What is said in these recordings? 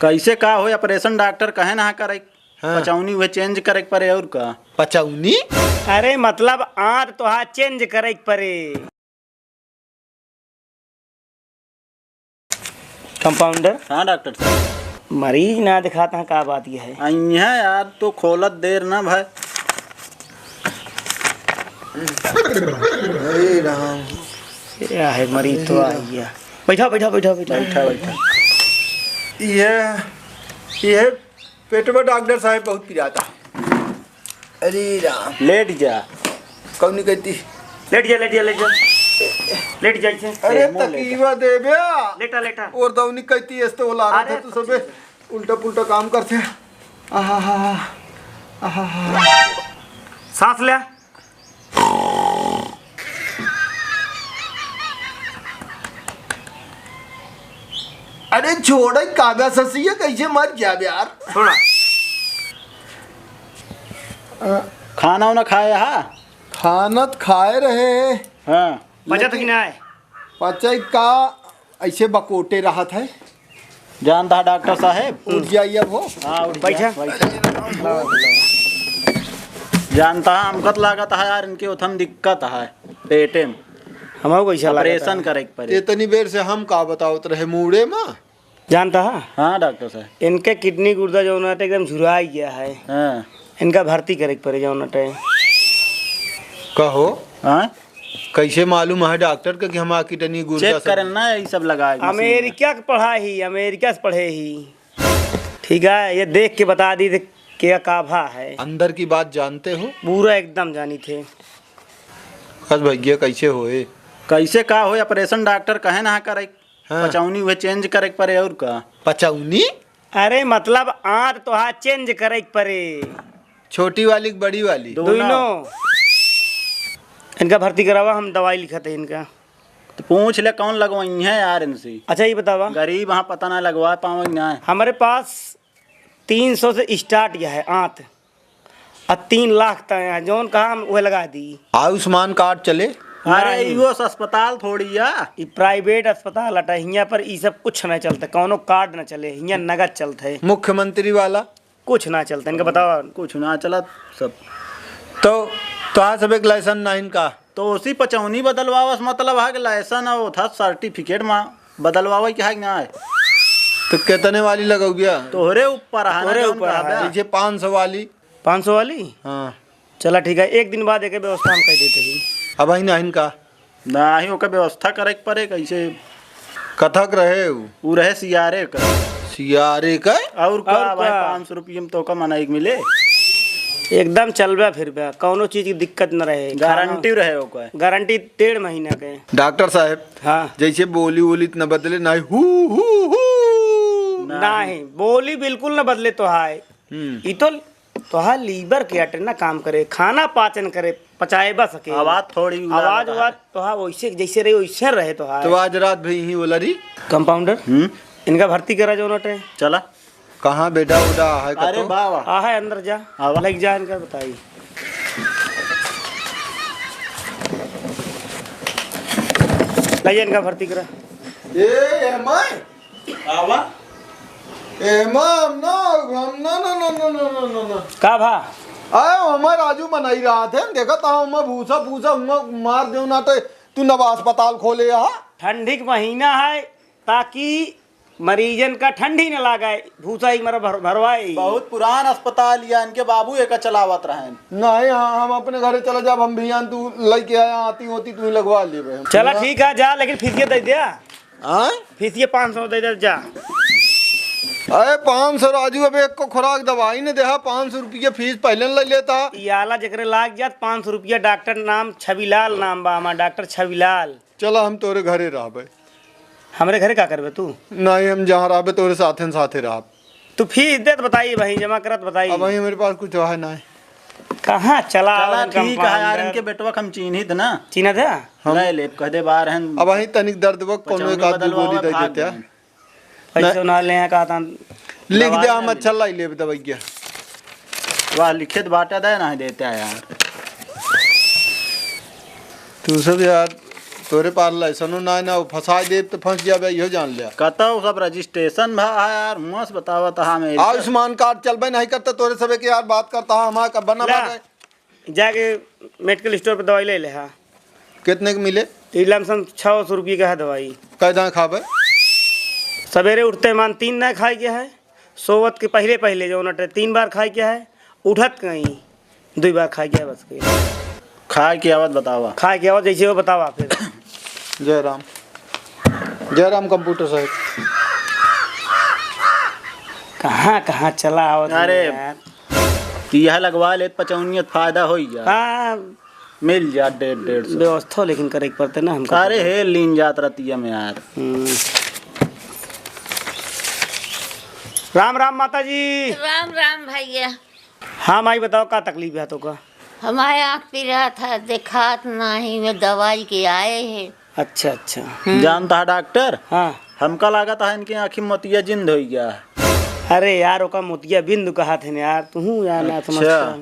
कैसे का हो ऑपरेशन डॉक्टर कहे ना करे। हाँ। पचौनी हुए चेंज करे के पड़े और का। पचौनी अरे मतलब आंत तो हाँ चेंज करे के पड़े। कंपाउंडर। हाँ डॉक्टर साहब। मरीज ना दिखाता है, का बात यह है। आई है यार तो खोलत देर ना भाई। अरे राम। क्या है मरीज तो आ गया। बैठा बैठा बैठा बैठा बैठा बैठा। ये पेट में डॉक्टर साहब बहुत पिराता। अरे राम। लेट जा। कौन नहीं कहती। लेट जा लेट जा लेट जा लेट जा इसे। अरे मुंह तकीवा दे बे। लेटा लेटा। और दौनी कहती है तो ला रहा था तू सबे उल्टा पुल्टा काम करते। आहा हा आहा हा। सांस ले। अरे छोड़ काव्या ससी है कैसे मर गया यार। थोड़ा खाना वाना खाया हा। खाना तो खाए रहे। हाँ बचा तो कि ना है। पचाई का ऐसे बकोटे रहा था। जानता है डॉक्टर साहब। उठ जाइए अब हो। हाँ उठ बैठा। जा। जानता है हमकत लागत है यार इनके उथम दिक्कत है पेटे में। हमारे कैसा ऑपरेशन करे के पड़े। इतनी देर से हम का बताओत रहे मुड़े में। जानता है हाँ डॉक्टर साहब। इनके किडनी गुर्दा जो ना एकदम झुरा गया है। हाँ इनका भर्ती करे के पड़े जो ना। कहो हाँ कैसे मालूम है डॉक्टर का कि हम किडनी गुर्दा चेक करें ना यही सब लगाए। अमेरिका के पढ़ा ही, अमेरिका से पढ़े ही। ठीक है, ये देख के बता दी थे क्या काभा है। अंदर की बात जानते हो। पूरा एकदम जानी थे। बस भैया कैसे होए। कैसे का हो ऑपरेशन डॉक्टर कहे ना करे। हाँ। पचौनी हुए चेंज करे के पड़े और का। पचौनी अरे मतलब आंत तो हाँ चेंज करे के पड़े। छोटी वाली की बड़ी वाली। दोनों। इनका भर्ती करावा, हम दवाई लिखते हैं इनका। तो पूछ ले कौन लगवाई है यार इनसे। अच्छा ये बतावा, गरीब वहाँ पता ना लगवा पावे ना। हमारे पास 300 से स्टार्ट यह है आंत और 3 लाख तक है। जौन कहा हम वह लगा दी। आयुष्मान कार्ड चले। अरे यो अस्पताल थोड़ी या। ये प्राइवेट अस्पताल हटा, यहाँ पर ये सब कुछ नहीं चलता। कौनो कार्ड ना चले, यहाँ नगद चलता है। मुख्यमंत्री वाला कुछ ना चलता इनका बतावा। कुछ ना चला सब। तो आज सब एक लाइसेंस ना इनका। तो उसी पचौनी बदलवावस मतलब है कि लाइसेंस वो था सर्टिफिकेट में बदलवावे क्या है ना है। तो कितने वाली लगो गया। तोहरे ऊपर है। तोहरे ऊपर है। नीचे 500 वाली। 500 वाली। हाँ चला ठीक है, एक दिन बाद एक व्यवस्था हम कर देते ही। अब ही ना इनका ना ही ओकर व्यवस्था करे के पड़े। कैसे कथक रहे वो रहे सियारे का। सियारे का। और का और भाई का? 500 रुपये में तो का मनाई मिले। एकदम चलबा फिर बा, कौनो चीज की दिक्कत न रहे। गारंटी रहे ओकर। गारंटी 1.5 महीना के। डॉक्टर साहब हाँ जैसे बोली वोली न बदले ना हु नहीं, बोली बिल्कुल न बदले तो हाय। ई तो हाँ लीवर के अटे ना काम करे, खाना पाचन करे, पचाए बस सके। आवाज थोड़ी आवाज तो हाँ वैसे जैसे रहे वैसे रहे तो हाँ। तो आज रात भी ही बोला रही। कंपाउंडर इनका भर्ती करा जो नटे। चला। कहाँ बेटा उड़ा है अरे बाबा आ है अंदर जा, आवा। लग जा इनका बताइए। लाइए इनका भर्ती करा। ए मैं आवा। ए मम नो हम नो का भा आए हमारे राजू मनाई रहा थे देखा था मैं भूसा भूसा मार दे ना तो तू नवा अस्पताल खोले यहाँ। ठंडी का महीना है ताकि मरीजन का ठंडी न लगाए, भूसा ही मर भरवाए। बहुत पुरान अस्पताल या इनके बाबू एक चलावत रहे। नहीं हाँ हम अपने घरे चले जब हम भी तू लेके आया आती होती तू लगवा ले। चला ठीक है जा, लेकिन फीस दे दिया। हाँ फीस 500 दे दे जा। अरे 500 राजू अब एक को खुराक दवाई ने देहा 500 रुपये फीस पहले ले लेता। याला जकरे लाग जात 500 रुपया। डॉक्टर नाम छविलाल नाम बा हमार, डॉक्टर छविलाल। चला हम तोरे घरे रह हमरे घरे का करबे तू। नहीं हम जहाँ रह तोरे साथे रह। तू फीस दे तो बताइए भाई, जमा करत बताइए। अब वही मेरे पास कुछ है ना। कहाँ चला। चला ठीक है यार इनके बेटवा हम चिन्हित ना। चीना था ले ले कह दे बाहर हैं। अब वही तनिक दर्द वक्त कोनो एक आदमी गोली दे देते हैं। पैसे ना ले कहा था। लिख दे हम अच्छा लाई ले दवाइया। वाह लिखित बाटा दे ना देते हैं यार। तू सब यार तोरे पास लाइसेंस ना फंसा दे तो फंस जाबे इहो जान लिया। कतौ सब रजिस्ट्रेशन भा है यार, मस्त बतावा था हमें। आयुष्मान कार्ड चलबे नहीं करते तोरे सबे के यार बात करता हमारा कब बना ला, बात जाके मेडिकल स्टोर पे दवाई ले ले। हाँ कितने के मिले? लमसम 600 रुपये का है दवाई। कैदा खाबे? सवेरे उठते मान 3 ना खाई के है, सोवत के पहले पहले जो नटे 3 बार खाई के है, उठत कहीं 2 बार खाई के है बस के। खाए की आवत बतावा। खाए के आवत जैसे वो बतावा फिर। जय राम। जय राम कंप्यूटर साहब। कहाँ कहाँ चला आवत अरे यार। यह लगवा ले 55 फायदा हो जा, हाँ मिल जा 150 व्यवस्था लेकिन करे के पड़ते ना हमको। अरे हे लीन जात रहती है में यार। राम राम माता जी। राम राम भैया। हाँ माई बताओ का तकलीफ है तो का? हमारे आँख पी रहा था, देखात नहीं में दवाई के आए हैं। अच्छा अच्छा। जानता है डॉक्टर, हाँ हमका लगा था इनकी आँखी मोतिया जिंद हो गया। अरे यार ओका मोतिया बिंदु कहा थे यार, तू यार ना अच्छा। समझता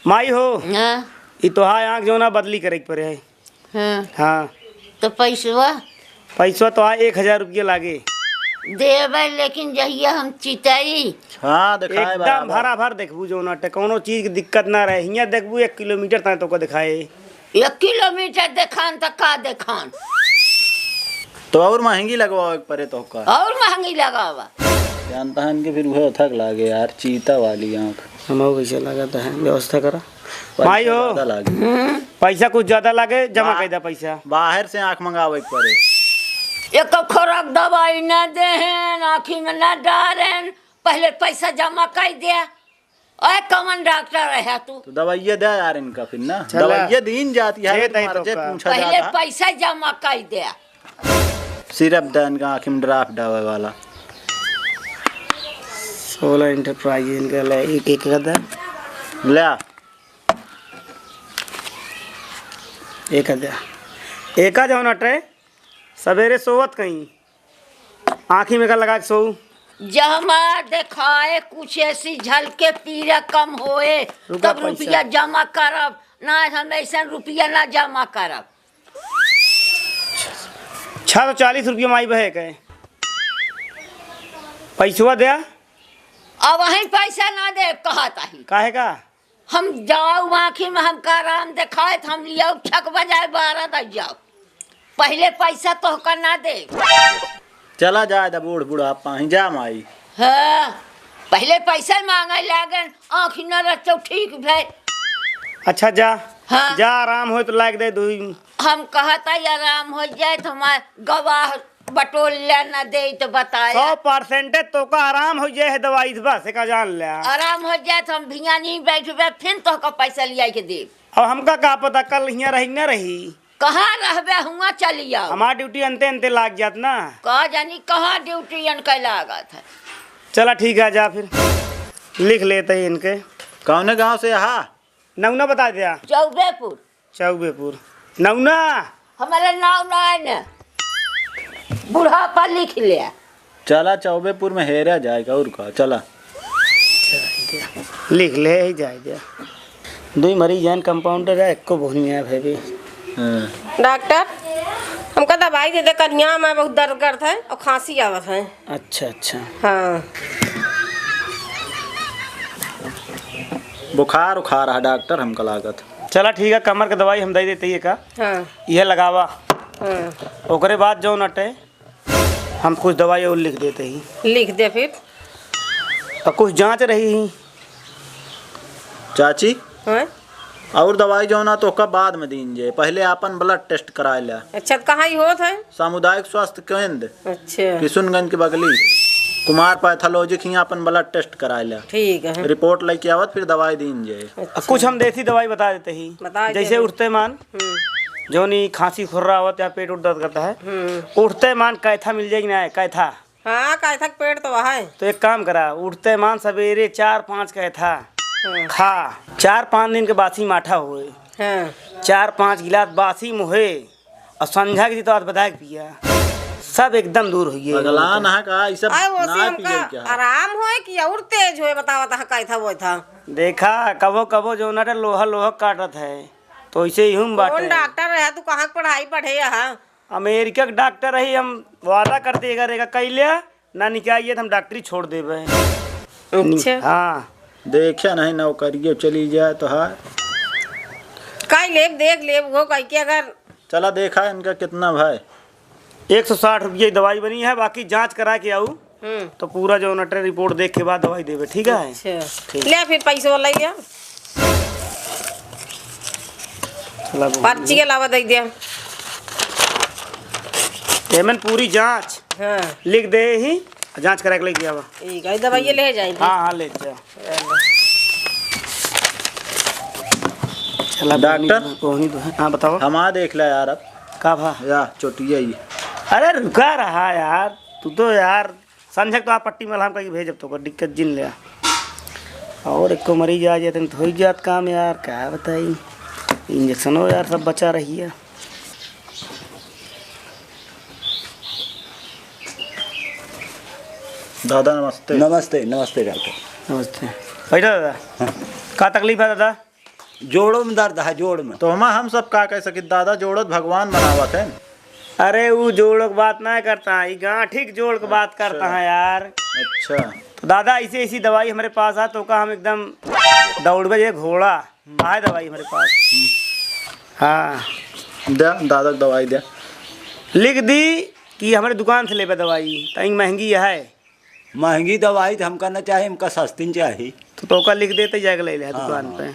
माई हो। हाँ ये तो हाँ आँख जो ना बदली करे के पड़े है। हाँ। हाँ तो पैसवा पैसा तो हाँ 1000 रुपये लागे। देवे लेकिन जहिया हम चिताई। हाँ दिखाए एकदम भरा भर देखबू जो ना कोनो चीज की दिक्कत ना रहे। हियाँ देखबू 1 किलोमीटर तक तो को दिखाए। 1 किलोमीटर देखान तो का देखान तो और महंगी लगवाओ एक परे तो का। और महंगी लगावा। जानता है इनके फिर वह थक लागे यार, चीता वाली आँख। हमारे कैसे लगा है व्यवस्था करा माई हो। ज्यादा लागे। पैसा कुछ ज्यादा लागे, जमा कर दे पैसा। बाहर से आँख मंगावे के परे। एक खोराक दवाई न देहन, आँखी में न डारेन, पहले पैसा जमा कर दे। ओए कौन डॉक्टर है तू? तो दवाइये दे यार इनका फिर ना, चला। दवाइये दीन जाती है जे दई तो मर्जे का। पूछा पहले जाता। पैसा जमा कर दे। सिरप दे इनका आँखी में ड्राफ्ट डावे वाला। 16 इंटरप्राइज इनका ले एक एक का दे। ले एक दे। एक जो नटे सवेरे सोवत कहीं आँखी में का लगा के सोऊ। जमा दिखाए कुछ ऐसी झलके पीरा कम होए रुका तब पैसा। रुपया जमा करब, ना हम ऐसा रुपया ना जमा करब। 640 रुपये माई बहे के पैसवा दे। अब वहीं पैसा ना दे कहता ही काहे का? हम जाओ आँखी में हमका आराम दिखाए तो हम लिया छक बजाए 12 तक जाओ। पहले पैसा तो का ना दे। चला जाए दा बूढ़ बुढ़ापा ही जा माई। हाँ पहले पैसा मांगे लागन, आँख न रचो ठीक भे। अच्छा जा। हाँ। जा आराम हो तो लाग दे दू। हम कहता आराम हो जाए तो हमारे गवाह बटोल न दे तो बताया। 100% तो का आराम हो जाए है दवाई बस का जान ले। आराम हो जाए तो हम भिया नहीं बैठबे, फिर तो का पैसा लिया के दे। अब हमका का पता कल यहाँ रही न रही। कहाँ रहबे हुआ चली आओ। हमार ड्यूटी अंते अंते लाग जात ना। कहा जानी कहाँ ड्यूटी अनका लागत है। चला ठीक है जा फिर लिख लेते हैं इनके। कौन गांव से हा? नौना बता दिया। चौबेपुर। चौबेपुर नौना। हमारा नाम ना है न, बुढ़ापा लिख लिया। चला चौबेपुर में हेरा जाएगा और का। चला लिख ले ही जाए जा। 2 मरीज हैं, कंपाउंडर है, एको भूल में है भी। डॉक्टर हमका दवाई दे दे, कन्या में बहुत दर्द करता है और खांसी आवत है। अच्छा अच्छा। हाँ बुखार उखार है डॉक्टर हमका लागत। चला ठीक है, कमर के दवाई हम दे देते ये का। हाँ यह लगावा। हाँ ओकरे बाद जो नटे हम कुछ दवाई और लिख देते ही लिख दे फिर। और कुछ जांच रही ही। चाची हाँ और दवाई जो ना तो का बाद में दीन जे, पहले अपन ब्लड टेस्ट करा लिया। अच्छा कहाँ ही होत है? सामुदायिक स्वास्थ्य केंद्र अच्छा किशुनगंज के बगली कुमार पैथोलॉजिक ही अपन ब्लड टेस्ट करा लिया। ठीक है। रिपोर्ट लेके आवत फिर दवाई दीन जे। अच्छा। कुछ हम देसी दवाई बता देते ही। बता दे। जैसे उठते मान जो नहीं खांसी खुर्रा होता या पेट उठ दर्द करता है, उठते मान कैथा मिल जाएगी ना कैथा। हाँ काय तक पेड़ तो है। तो एक काम करा, उठते मान सवेरे 4-5 कैथा हाँ खा। 4-5 दिन के बासी माठा हुए, हाँ 4-5 गिलास बासी मुहे और संझा की तो आज बता के पिया, सब एकदम दूर हो गए। अगला ना का ये सब आए वो ना से पिए हमका क्या। आराम होए कि और तेज होए बतावा था काय था वो था। देखा कबो कबो जो ना लोहा लोहा काटत है तो ऐसे ही हम कौन बाटे डॉक्टर है तू? कहाँ के पढ़ाई पढ़े यहाँ? अमेरिका के डॉक्टर रही, हम वादा करते करेगा कैले ना निकालिए तो हम डॉक्टरी छोड़ देवे। अच्छा हाँ देखा नहीं नौकरी चली जाए तो हाँ। कई लेब देख लेब वो कह के अगर चला देखा इनका कितना भाई। 160 रुपये की दवाई बनी है, बाकी जांच करा के आऊ हम्म, तो पूरा जो नटर रिपोर्ट देख के बाद दवाई देवे, ठीक है। अच्छा ले फिर पैसे वाला लिया, चला पर्ची के अलावा दे दिया। एमन पूरी जांच हाँ लिख दे ही, जांच करा के लेके आवा। ठीक है, दवाई ले जाएंगे। हाँ हाँ ले जा। चला डॉक्टर? कोहनी तो है। हाँ बताओ हमारा देख ला यार अब का भा। या चोटिया ही। अरे रुका रहा यार, तू तो यार समझक तो आप पट्टी में हम कहीं भेजब तो दिक्कत जिन ले। और एक को मरीज आ जाते तो हो ही जात काम यार, क्या बताई। इंजेक्शन हो यार सब बचा रही है। दादा नमस्ते। नमस्ते नमस्ते डॉक्टर। नमस्ते। बैठा दादा, का तकलीफ है दादा? जोड़ों में दर्द है, जोड़ में। तो हम सब का कह सके दादा, जोड़त भगवान बनावत है। अरे वो जोड़ की बात ना करता है, गांठी जोड़ की बात करता है यार। अच्छा तो दादा ऐसी ऐसी दवाई हमारे पास आ तो का हम एकदम दौड़ ये घोड़ा है दवाई हमारे पास। हाँ दे दादा की दवाई दे। लिख दी कि हमारे दुकान से लेबे दवाई, तई महंगी है। महंगी दवाई तो हम करना चाहिए, हमका सस्ती चाहिए। तो का लिख देते जाके ले ले दुकान पे।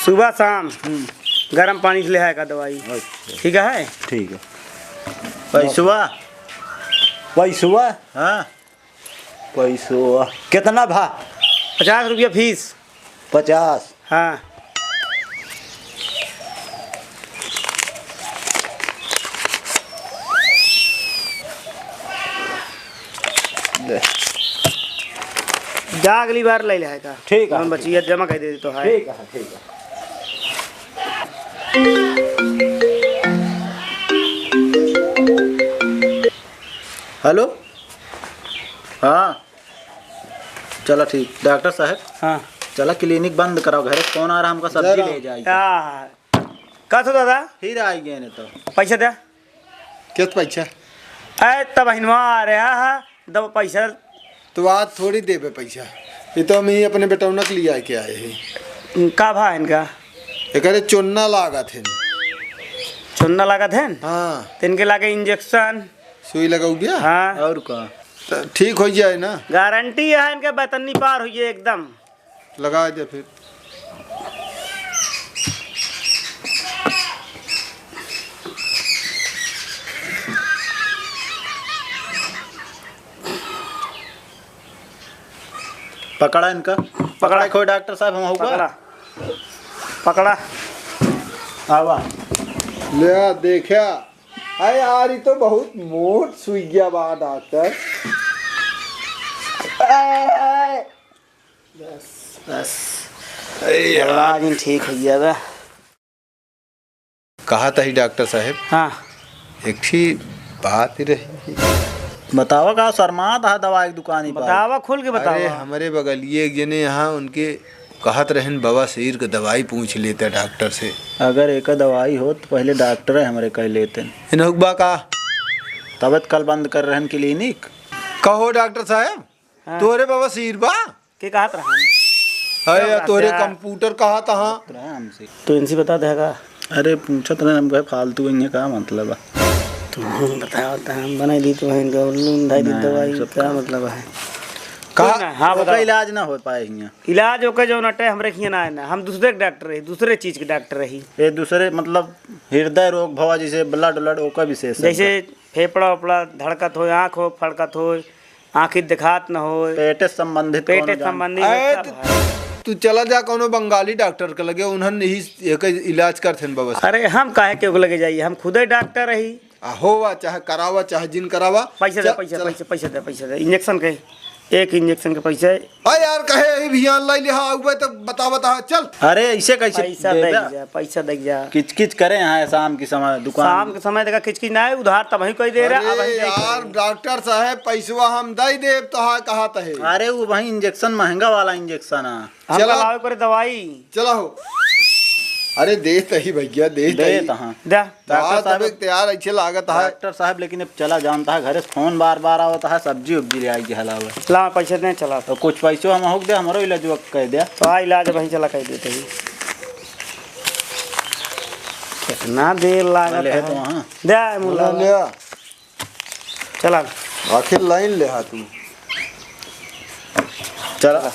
सुबह शाम गर्म पानी से ले आएगा दवाई, ठीक है। ठीक है। पैसुआ पैसुआ हाँ पैसुआ कितना भा? 50 रुपया फीस। 50। हाँ ले। जा अगली बार ले लेगा। ठीक है। हम बचिया जमा कर दे तो है। ठीक है ठीक है। हेलो हाँ चलो ठीक। डॉक्टर साहब हाँ चला क्लिनिक बंद कराओ, घर से कौन आ रहा हमका सब्जी ले जाएगी। का तो दादा फिर आएंगे नहीं तो पैसा दे। कित पैसा? अरे तब हिनवा आ रहा है दब पैसा। तो आज थोड़ी देबे पैसा, ये तो हम ही अपने बेटौना के लिए आके आए हैं। का भा इनका? एक चुनना लागत है। चुनना लागत है न? हाँ तिनके लागे इंजेक्शन। सुई लगाऊ गया। हाँ और का तो ठीक हो जाए ना, गारंटी है इनके, बैतनी पार हुई एकदम। लगा दे फिर। पकड़ा इनका, पकड़ा खोई डॉक्टर साहब हम पकड़ा होगा। पकड़ा। आवा ले देखा अरे यार ये तो बहुत मोट सुई गया बा डॉक्टर। बस इलाज ठीक हो गया बा। कहा था ही डॉक्टर साहब, हाँ एक ही बात ही रही। बतावा का शर्मात है दवाई की दुकान पर। बतावा खुल के अरे बतावा। हमारे बगलिए एक जने यहाँ उनके कहत रहन बवासीर का दवाई पूछ लेते डॉक्टर से। अगर एक दवाई हो तो पहले डॉक्टर है हमारे कह लेते हैं। इनहुकबा का तबत कल बंद कर रहे हैं क्लिनिक। कहो डॉक्टर साहब, हाँ। तोरे बवासीर बा? के कहा रहा अरे तोरे कंप्यूटर कहा तहाँ? हमसे तो इनसे बता देगा। अरे पूछत रहे हम कहे फालतू इन्हें का मतलब है। तुम बताओ तो हम बना दी तो इनका ढाई दी दवाई क्या मतलब है? कहा हाँ ओका बताओ। इलाज ना हो पाए यहाँ। इलाज होकर जो नटे हमरे खिया ना है ना, हम दूसरे के डॉक्टर रही, दूसरे चीज के डॉक्टर रही। ये दूसरे मतलब हृदय रोग भवा जैसे ब्लड ब्लड ओका विशेष जैसे फेफड़ा उपड़ा धड़कत हो, आँख हो फड़कत हो, आँखी दिखात न हो, पेटे संबंधित पेटे कोनो जान- संबंधी अरे सब है। तू चला जा कोनो बंगाली डॉक्टर के लगे, उन्होंने ही एक इलाज करते बवा। अरे हम काहे के लगे जाइए, हम खुद ही डॉक्टर रही। होवा चाहे करावा चाहे जिन करावा। पैसा दे पैसा पैसा पैसा दे पैसा दे इंजेक्शन के एक इंजेक्शन के पैसे हाँ यार कहे यही भी लाई लिहा हुए तो बता चल। अरे ऐसे कैसे पैसा दे दे जा? जा, पैसा दे जा। किच करे यहाँ शाम की समय दुकान। शाम के समय देखा किचकिच ना है, उधार तब ही कोई दे रहा अब अरे ही यार डॉक्टर साहब पैसवा हम दई देव तो हाँ कहा है। अरे वो वही इंजेक्शन महंगा वाला इंजेक्शन है। हम चला। लावे करे दवाई चला हो। अरे दे तही भैया दे दे तही तहाँ दे। डॉक्टर साहब तैयार अच्छे लागत है। डॉक्टर साहब लेकिन अब चला जानता है घरे से फोन बार बार आवता है सब्जी उब्जी ले आई हला हुआ ला पैसे नहीं चला तो कुछ पैसों हम होक दे हमारो इलाज कह दे। तो आ इलाज वहीं चला कर देते ही। कितना देर लागत ले है तो वहाँ दे मुला ले आ। चला आखिर लाइन ले हा तू। चला